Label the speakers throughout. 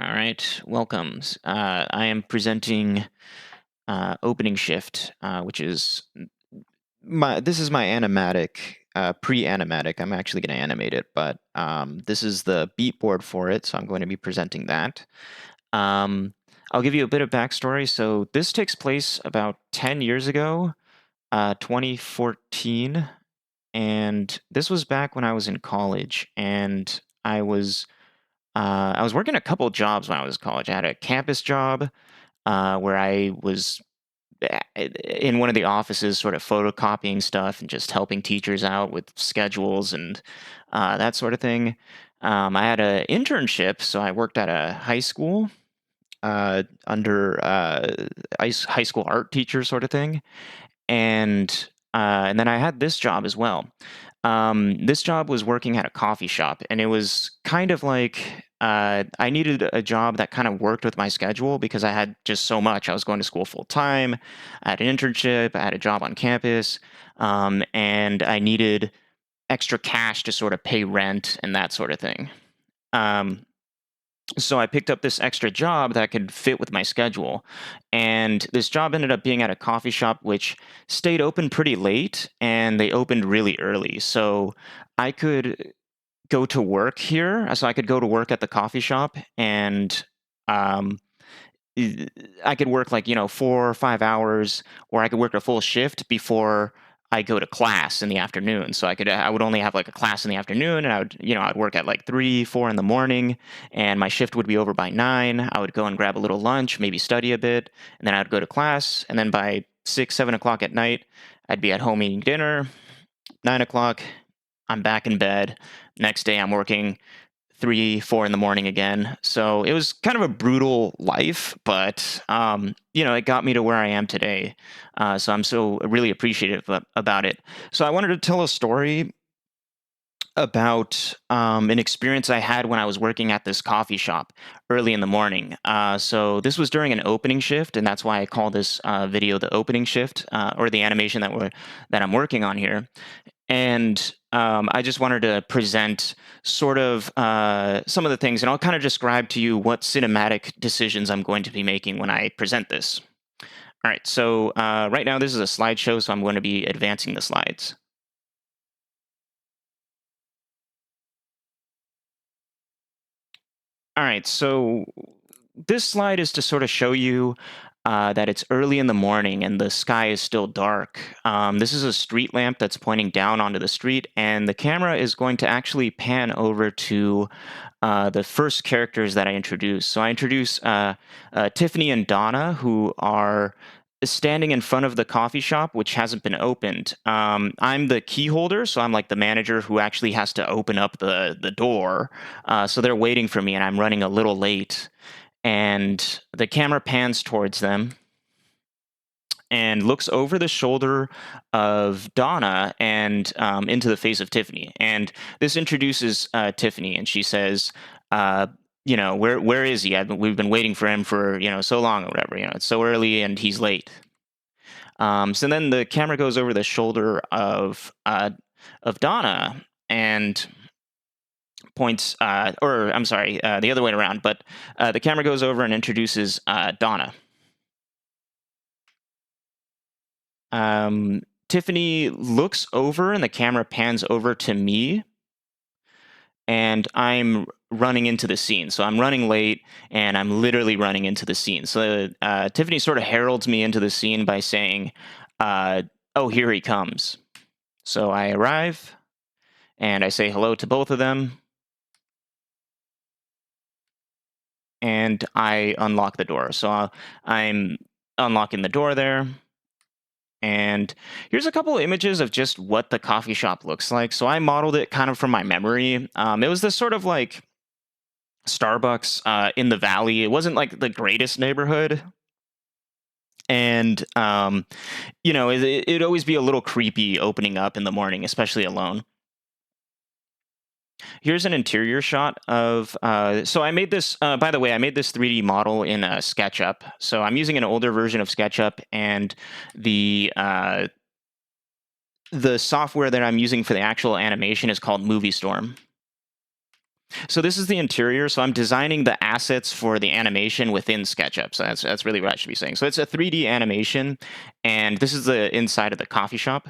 Speaker 1: All right, welcomes. I am presenting opening shift, which is this is my animatic, pre-animatic. I'm actually going to animate it, but this is the beatboard for it, so I'm going to be presenting that. Um, I'll give you a bit of backstory. So this takes place about 10 years ago, 2014, and this was back when I was in college, and I was working a couple jobs when I was in college. I had a campus job where I was in one of the offices, sort of photocopying stuff and just helping teachers out with schedules and that sort of thing. I had an internship, so I worked at a high school under high school art teacher sort of thing, and then I had this job as well. This job was working at a coffee shop, and it was kind of like I needed a job that kind of worked with my schedule because I had just so much. I was going to school full time, I had an internship, I had a job on campus, and I needed extra cash to sort of pay rent and that sort of thing. Um, so I picked up this extra job that could fit with my schedule. And this job ended up being at a coffee shop, which stayed open pretty late and they opened really early. So I could go to work here. So I could go to work at the coffee shop and um, I could work like, 4 or 5 hours, or I could work a full shift before I go to class in the afternoon. So I would only have like a class in the afternoon, and I'd work at like 3, 4 in the morning, and my shift would be over by 9. I would go and grab a little lunch, maybe study a bit, and then I'd go to class. And then by 6, 7 o'clock at night, I'd be at home eating dinner. 9 o'clock, I'm back in bed. Next day, I'm working 3, 4 in the morning again. So it was kind of a brutal life, but it got me to where I am today. So I'm so really appreciative about it. So I wanted to tell a story about an experience I had when I was working at this coffee shop early in the morning. So this was during an opening shift, and that's why I call this video the opening shift, or the animation that I'm working on here. And I just wanted to present sort of some of the things, and I'll kind of describe to you what cinematic decisions I'm going to be making when I present this. All right, so right now this is a slideshow, so I'm going to be advancing the slides. All right, so this slide is to sort of show you that it's early in the morning and the sky is still dark. This is a street lamp that's pointing down onto the street, and the camera is going to actually pan over to the first characters that I introduce. So I introduce Tiffany and Donna, who are standing in front of the coffee shop, which hasn't been opened. I'm the key holder, so I'm like the manager who actually has to open up the door. So they're waiting for me, and I'm running a little late. And the camera pans towards them and looks over the shoulder of Donna and into the face of Tiffany. And this introduces Tiffany, and she says, where is he? We've been waiting for him for so long or whatever. It's so early and he's late. So then the camera goes over the shoulder of Donna and points, or I'm sorry, the other way around. But the camera goes over and introduces Donna. Tiffany looks over and the camera pans over to me, and I'm running into the scene. So I'm running late and I'm literally running into the scene. So Tiffany sort of heralds me into the scene by saying, "Oh, here he comes." So I arrive and I say hello to both of them, and I unlock the door. So I'm unlocking the door there. And here's a couple of images of just what the coffee shop looks like. So I modeled it kind of from my memory. It was this sort of like Starbucks in the valley. It wasn't like the greatest neighborhood. And, it'd always be a little creepy opening up in the morning, especially alone. Here's an interior shot of. So I made this. By the way, I made this 3D model in SketchUp. So I'm using an older version of SketchUp, and the software that I'm using for the actual animation is called Movie Storm. So this is the interior. So I'm designing the assets for the animation within SketchUp. So that's really what I should be saying. So it's a 3D animation, and this is the inside of the coffee shop.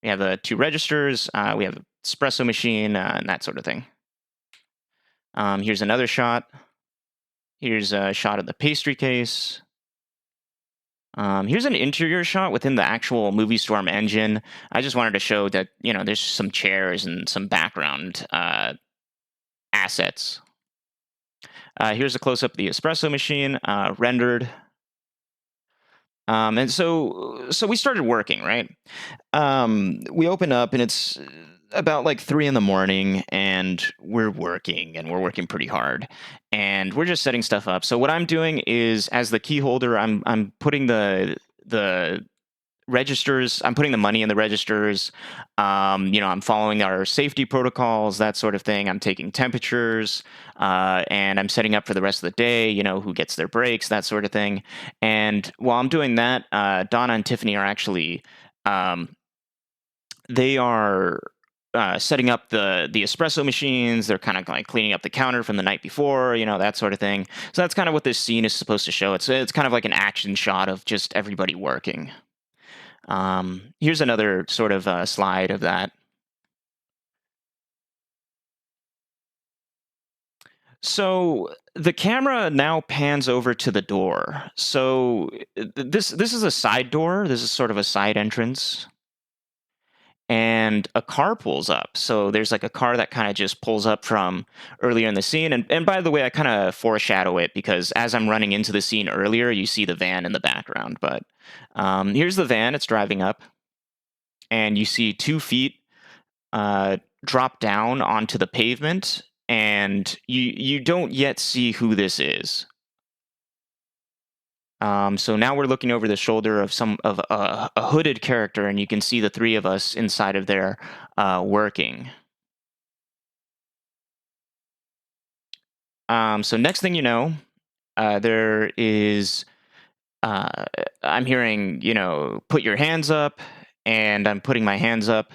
Speaker 1: We have the two registers. We have an espresso machine and that sort of thing. Here's another shot. Here's a shot of the pastry case. Here's an interior shot within the actual Movie Storm engine. I just wanted to show that there's some chairs and some background assets. Here's a close up of the espresso machine rendered. And so we started working, right? We open up and it's about like 3 in the morning, and we're working pretty hard, and we're just setting stuff up. So what I'm doing is, as the key holder, I'm putting the registers. I'm putting the money in the registers. I'm following our safety protocols, that sort of thing. I'm taking temperatures, and I'm setting up for the rest of the day. Who gets their breaks, that sort of thing. And while I'm doing that, Donna and Tiffany are actually they are setting up the espresso machines. They're kind of like cleaning up the counter from the night before, that sort of thing. So that's kind of what this scene is supposed to show. It's kind of like an action shot of just everybody working. Here's another sort of slide of that. So the camera now pans over to the door. So this is a side door. This is sort of a side entrance, and a car pulls up. So there's like a car that kind of just pulls up from earlier in the scene. And by the way, I kind of foreshadow it because as I'm running into the scene earlier, you see the van in the background. But here's the van. It's driving up, and you see 2 feet drop down onto the pavement, and you don't yet see who this is. So now we're looking over the shoulder of a hooded character, and you can see the three of us inside of there working. So next thing you know, there is I'm hearing put your hands up, and I'm putting my hands up.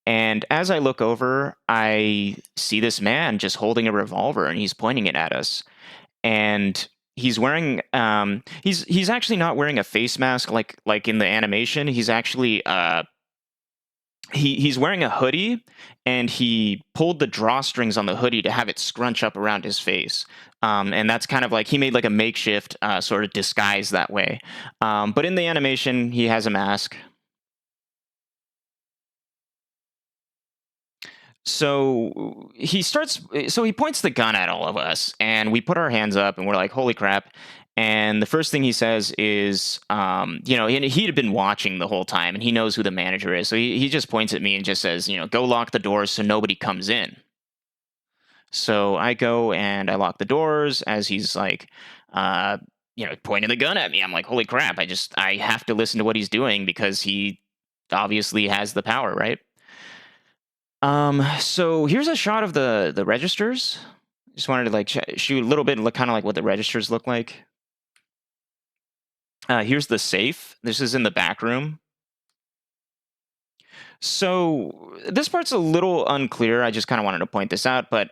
Speaker 1: And as I look over, I see this man just holding a revolver, and he's pointing it at us. And he's wearing he's actually not wearing a face mask like in the animation. He's actually he's wearing a hoodie, and he pulled the drawstrings on the hoodie to have it scrunch up around his face. And that's kind of like he made like a makeshift sort of disguise that way. But in the animation, he has a mask. So he points the gun at all of us, and we put our hands up, and we're like, holy crap. And the first thing he says is, and he had been watching the whole time, and he knows who the manager is. So he just points at me and just says, go lock the doors so nobody comes in. So I go and I lock the doors as he's like, pointing the gun at me. I'm like, holy crap. I have to listen to what he's doing because he obviously has the power, right? So here's a shot of the registers. Just wanted to like shoot a little bit, kind of like what the registers look like. Here's the safe. This is in the back room. So this part's a little unclear. I just kind of wanted to point this out, but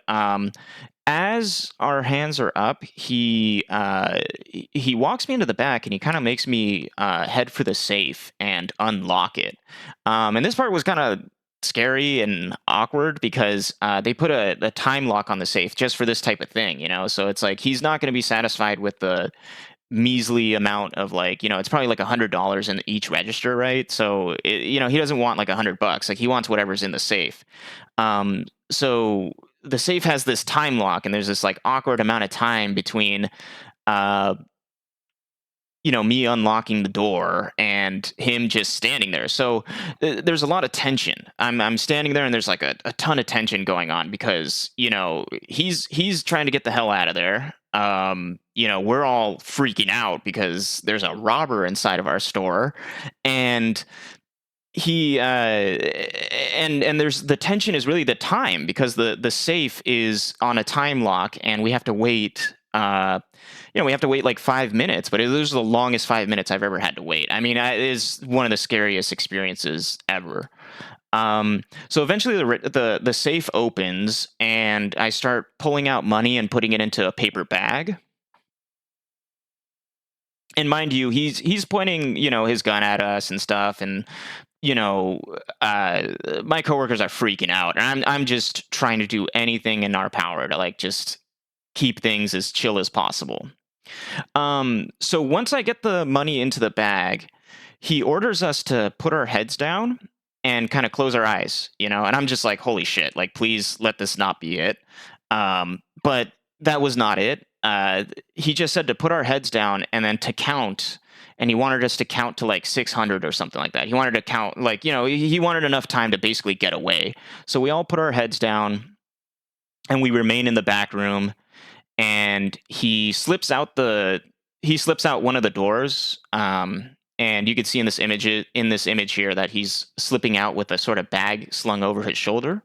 Speaker 1: as our hands are up, he walks me into the back, and he kind of makes me head for the safe and unlock it. And this part was kind of scary and awkward because they put a time lock on the safe just for this type of thing, so it's like he's not going to be satisfied with the measly amount of like it's probably like $100 in each register, right? So he doesn't want like $100. Like he wants whatever's in the safe. So the safe has this time lock, and there's this like awkward amount of time between me unlocking the door and him just standing there. So there's a lot of tension. I'm standing there, and there's like a ton of tension going on because he's trying to get the hell out of there. We're all freaking out because there's a robber inside of our store, and he and there's the tension is really the time because the safe is on a time lock, and we have to wait. We have to wait like 5 minutes, but it was the longest 5 minutes I've ever had to wait. I mean, it is one of the scariest experiences ever. So eventually the safe opens and I start pulling out money and putting it into a paper bag. And mind you, he's pointing, his gun at us and stuff, and you know, uh, my coworkers are freaking out, and I'm just trying to do anything in our power to like just keep things as chill as possible. So once I get the money into the bag, he orders us to put our heads down and kind of close our eyes, and I'm just like, holy shit, like, please let this not be it. But that was not it. He just said to put our heads down and then to count. And he wanted us to count to like 600 or something like that. He wanted to count, like, he wanted enough time to basically get away. So we all put our heads down and we remain in the back room, and he slips out one of the doors, and you can see in this image here that he's slipping out with a sort of bag slung over his shoulder.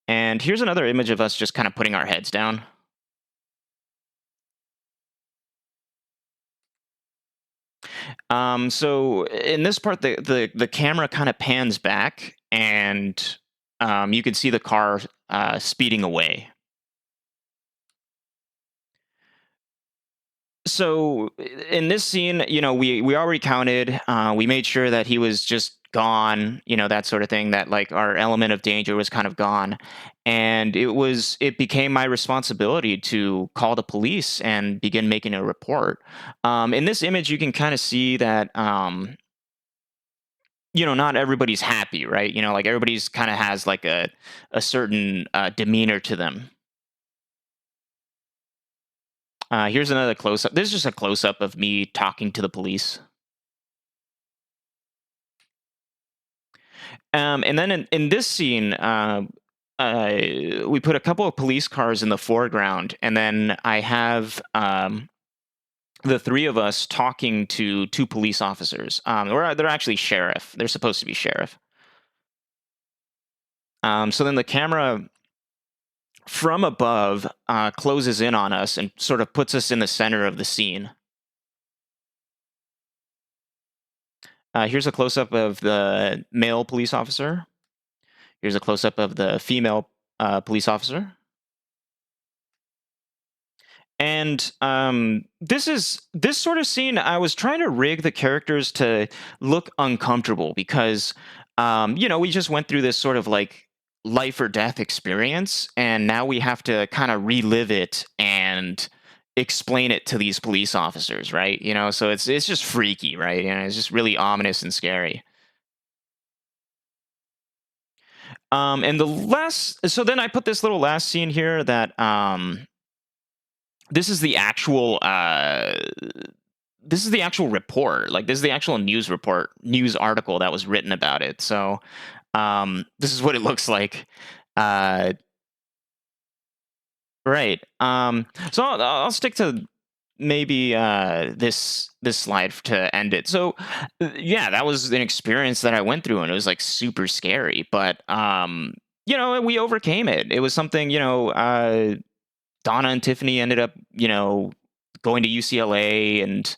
Speaker 1: And here's another image of us just kind of putting our heads down. So in this part, the camera kind of pans back, and you can see the car speeding away. So in this scene, we already counted. We made sure that he was just gone, that sort of thing. That like our element of danger was kind of gone, and it became my responsibility to call the police and begin making a report. In this image, you can kind of see that. Not everybody's happy, right? Like everybody's kind of has like a certain demeanor to them. Here's another close up. This is just a close up of me talking to the police. And then in this scene, we put a couple of police cars in the foreground, and then I have the three of us talking to two police officers. Or they're actually sheriff. They're supposed to be sheriff. So then the camera from above closes in on us and sort of puts us in the center of the scene. Here's a close up of the male police officer. Here's a close up of the female police officer. And this sort of scene. I was trying to rig the characters to look uncomfortable because, we just went through this sort of like life or death experience, and now we have to kind of relive it and explain it to these police officers, right? So it's just freaky, right? It's just really ominous and scary. And the last, so then I put this little last scene here that this is the actual report. Like this is the actual news article that was written about it. So this is what it looks like. Uh, right. So I'll stick to maybe this slide to end it. So yeah, that was an experience that I went through, and it was like super scary. But we overcame it. It was something. Donna and Tiffany ended up, going to UCLA and,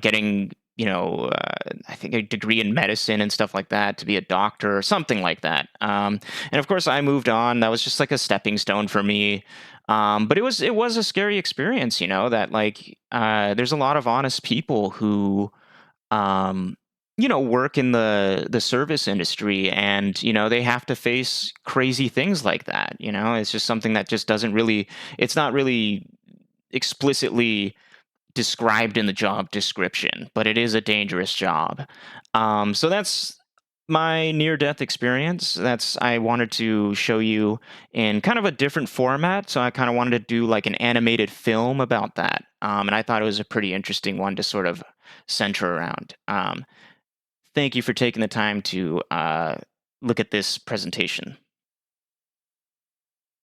Speaker 1: getting, I think a degree in medicine and stuff like that to be a doctor or something like that. And of course, I moved on. That was just like a stepping stone for me. But it was a scary experience, that like there's a lot of honest people who work in the service industry, and they have to face crazy things like that. It's just something that just doesn't really, it's not really explicitly described in the job description, but it is a dangerous job. So that's my near death experience. That's I wanted to show you in kind of a different format. So I kind of wanted to do like an animated film about that. And I thought it was a pretty interesting one to sort of center around. Thank you for taking the time to look at this presentation.